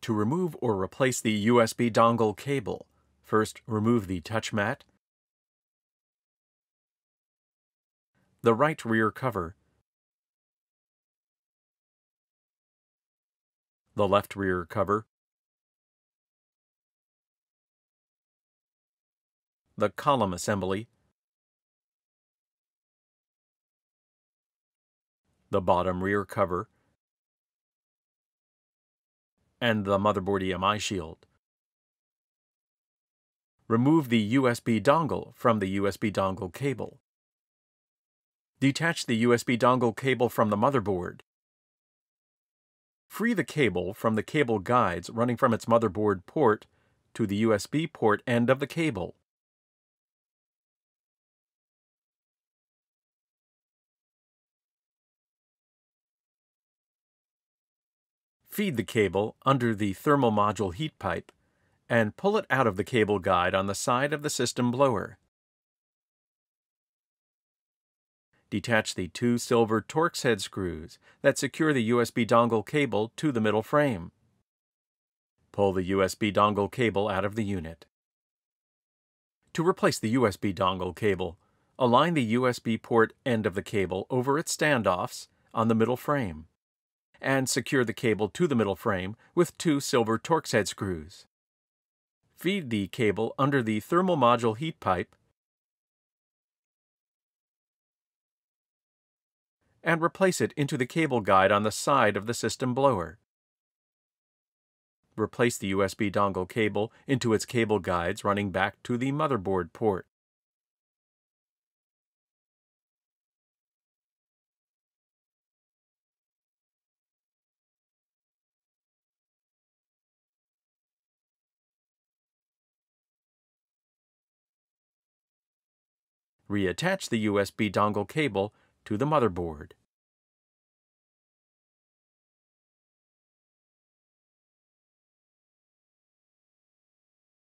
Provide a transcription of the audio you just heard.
To remove or replace the USB dongle cable, first remove the touch mat, the right rear cover, the left rear cover, the column assembly, the bottom rear cover, and the motherboard EMI shield. Remove the USB dongle from the USB dongle cable. Detach the USB dongle cable from the motherboard. Free the cable from the cable guides running from its motherboard port to the USB port end of the cable. Feed the cable under the thermal module heat pipe and pull it out of the cable guide on the side of the system blower. Detach the two silver Torx head screws that secure the USB dongle cable to the middle frame. Pull the USB dongle cable out of the unit. To replace the USB dongle cable, align the USB port end of the cable over its standoffs on the middle frame, and secure the cable to the middle frame with two silver Torx head screws. Feed the cable under the thermal module heat pipe and replace it into the cable guide on the side of the system blower. Replace the USB dongle cable into its cable guides running back to the motherboard port. Reattach the USB dongle cable to the motherboard.